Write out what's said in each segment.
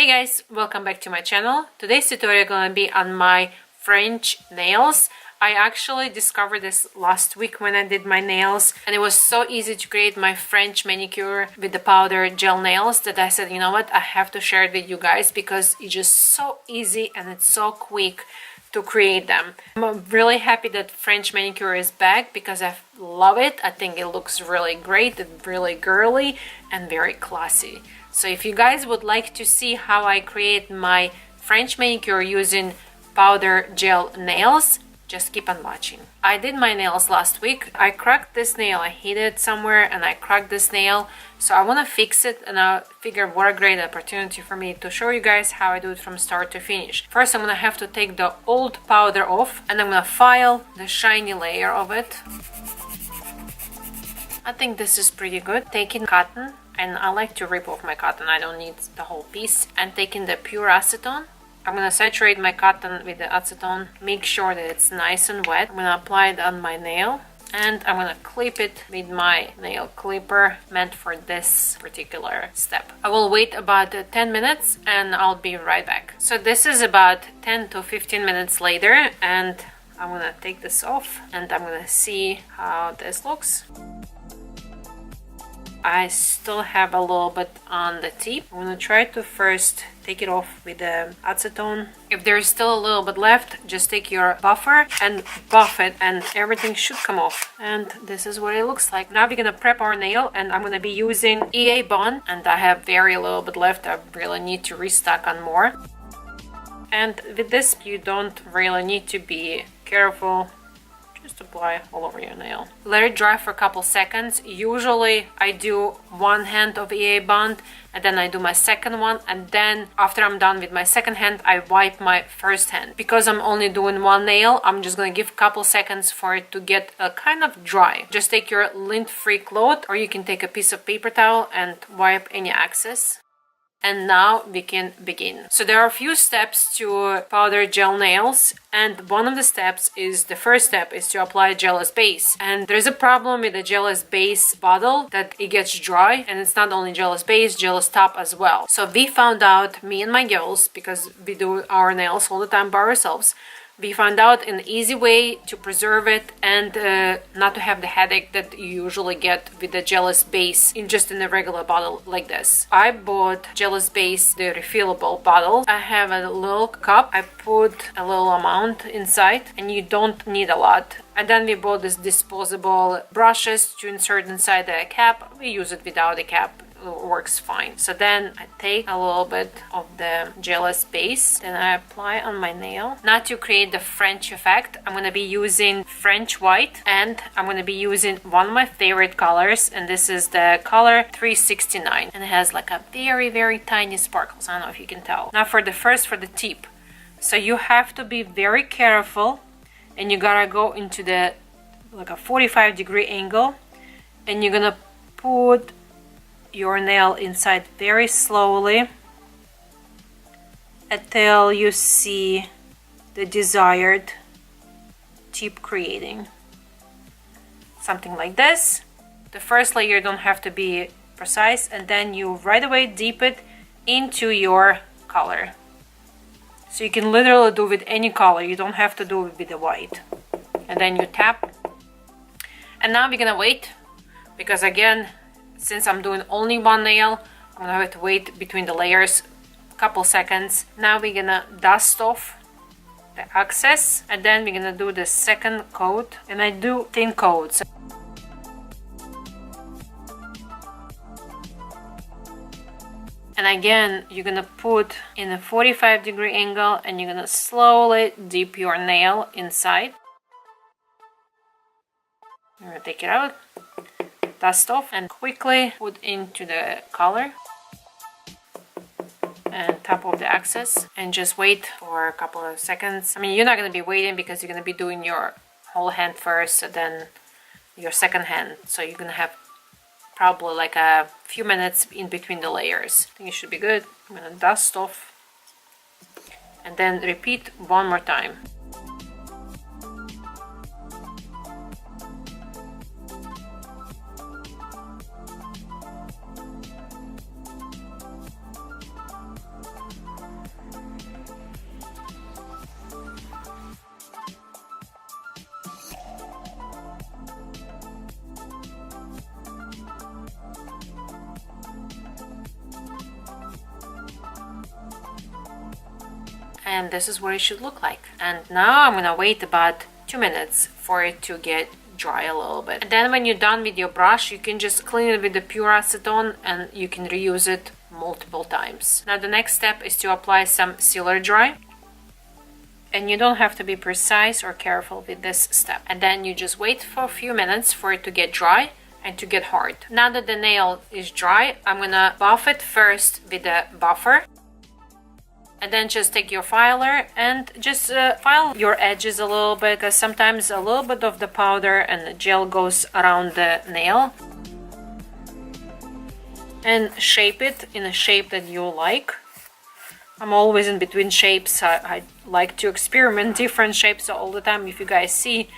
Hey guys, welcome back to my channel. Today's tutorial gonna be on my French nails. I actually discovered this last week when I did my nails, and it was so easy to create my French manicure with the powder gel nails that I said, you know what, I have to share it with you guys because it's just so easy and it's so quick to create them. I'm really happy that French manicure is back because I love it. I think it looks really great and really girly and very classy. So if you guys would like to see how I create my French manicure using powder gel nails, just keep on watching. I did my nails last week. I cracked this nail. I hit it somewhere and I cracked this nail. So I want to fix it, and I figured what a great opportunity for me to show you guys how I do it from start to finish. First, I'm going to have to take the old powder off, and I'm going to file the shiny layer of it. I think this is pretty good. Taking cotton, and I like to rip off my cotton. I don't need the whole piece. And taking the pure acetone. I'm going to saturate my cotton with the acetone. Make sure that it's nice and wet. I'm going to apply it on my nail. And I'm going to clip it with my nail clipper meant for this particular step. I will wait about 10 minutes and I'll be right back. So this is about 10 to 15 minutes later, and I'm going to take this off and I'm going to see how this looks. I still have a little bit on the tip. I'm going to try to first take it off with the acetone. If there's still a little bit left, just take your buffer and buff it and everything should come off. And this is what it looks like. Now we're going to prep our nail, and I'm going to be using EA bond, and I have very little bit left. I really need to restock on more. And with this, you don't really need to be careful. Just apply all over your nail. Let it dry for a couple seconds. Usually I do one hand of EA bond and then I do my second one, and then after I'm done with my second hand I wipe my first hand. Because I'm only doing one nail, I'm just gonna give a couple seconds for it to get kind of dry. Just take your lint-free cloth, or you can take a piece of paper towel and wipe any excess. And now we can begin. So there are a few steps to powder gel nails, and one of the steps is, the first step is to apply Gelous base. And there's a problem with the Gelous base bottle that it gets dry, and it's not only Gelous base, Gelous top as well. So we found out, me and my girls, because we do our nails all the time by ourselves, we found out an easy way to preserve it and not to have the headache that you usually get with the Gelous base in a regular bottle like this. I bought Gelous base, the refillable bottle. I have a little cup. I put a little amount inside, and you don't need a lot. And then we bought these disposable brushes to insert inside the cap. We use it without the cap. Works fine. So then I take a little bit of the Gelous base, then I apply on my nail. Now to create the French effect, I'm going to be using French white, and I'm going to be using one of my favorite colors, and this is the color 369, and it has like a very tiny sparkles. I don't know if you can tell. Now for the tip. So you have to be very careful, and you gotta go into the like a 45-degree angle, and you're gonna put your nail inside very slowly until you see the desired tip creating. Something like this. The first layer don't have to be precise, and then you right away dip it into your color. So you can literally do with any color, you don't have to do it with the white. And then you tap. And now we're gonna wait, because again, since I'm doing only one nail, I'm gonna have to wait between the layers a couple seconds. Now we're gonna dust off the excess, and then we're gonna do the second coat, and I do thin coats. And again, you're gonna put in a 45-degree angle, and you're gonna slowly dip your nail inside. I'm gonna take it out, dust off, and quickly put into the color and tap off the excess, and just wait for a couple of seconds. I mean, you're not going to be waiting because you're going to be doing your whole hand first and then your second hand, so you're going to have probably like a few minutes in between the layers. I think it should be good. I'm going to dust off and then repeat one more time. and this is what it should look like. And now I'm gonna wait about 2 minutes for it to get dry a little bit. And then when you're done with your brush, you can just clean it with the pure acetone and you can reuse it multiple times. Now the next step is to apply some sealer dry. And you don't have to be precise or careful with this step. And then you just wait for a few minutes for it to get dry and to get hard. Now that the nail is dry, I'm gonna buff it first with a buffer. And then just take your filer and just file your edges a little bit, because sometimes a little bit of the powder and the gel goes around the nail. And shape it in a shape that you like. I'm always in between shapes. I like to experiment different shapes all the time. If you guys see,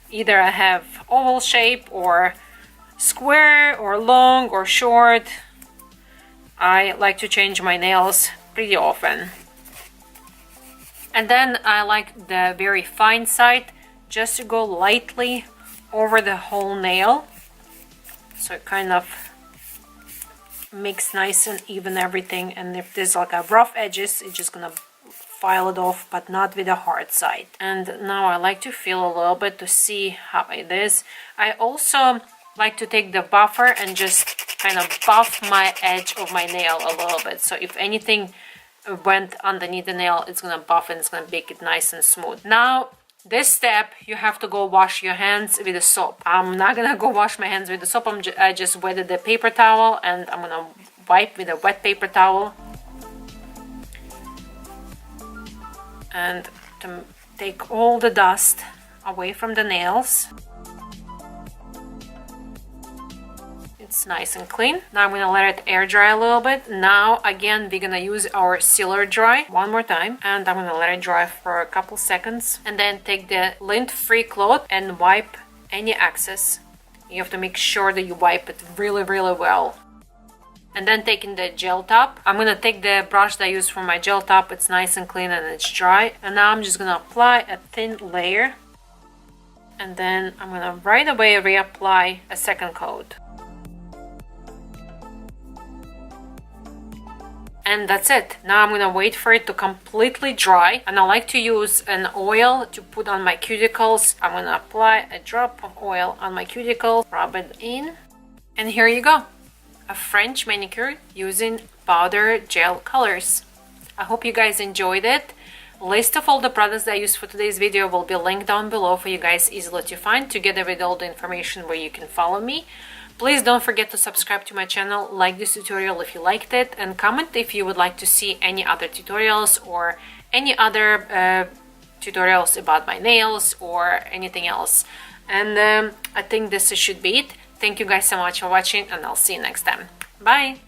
either I have oval shape or square or long or short. I like to change my nails pretty often. And then I like the very fine side just to go lightly over the whole nail. So it kind of makes nice and even everything. And if there's like a rough edges, it's just gonna file it off, but not with the hard side. And now I like to feel a little bit to see how it is. I also like to take the buffer and just kind of buff my edge of my nail a little bit. So if anything went underneath the nail, it's gonna buff and it's gonna make it nice and smooth. Now this step, you have to go wash your hands with a soap. I'm not gonna go wash my hands with the soap. I just wetted the paper towel and I'm gonna wipe with a wet paper towel. And to take all the dust away from the nails. It's nice and clean. Now I'm gonna let it air dry a little bit. Now again we're gonna use our sealer dry one more time, and I'm gonna let it dry for a couple seconds, and then take the lint-free cloth and wipe any excess. You have to make sure that you wipe it really well. And then taking the gel top, I'm gonna take the brush that I used for my gel top. It's nice and clean and it's dry, and now I'm just gonna apply a thin layer, and then I'm gonna right away reapply a second coat. And that's it. Now I'm gonna wait for it to completely dry, and I like to use an oil to put on my cuticles. I'm gonna apply a drop of oil on my cuticle, rub it in, and here you go. A French manicure using powder gel colors. I hope you guys enjoyed it. List of all the products that I used for today's video will be linked down below for you guys easily to find, together with all the information where you can follow me. Please don't forget to subscribe to my channel, like this tutorial if you liked it, and comment if you would like to see any other tutorials or any other tutorials about my nails or anything else. And I think this should be it. Thank you guys so much for watching, and I'll see you next time. Bye!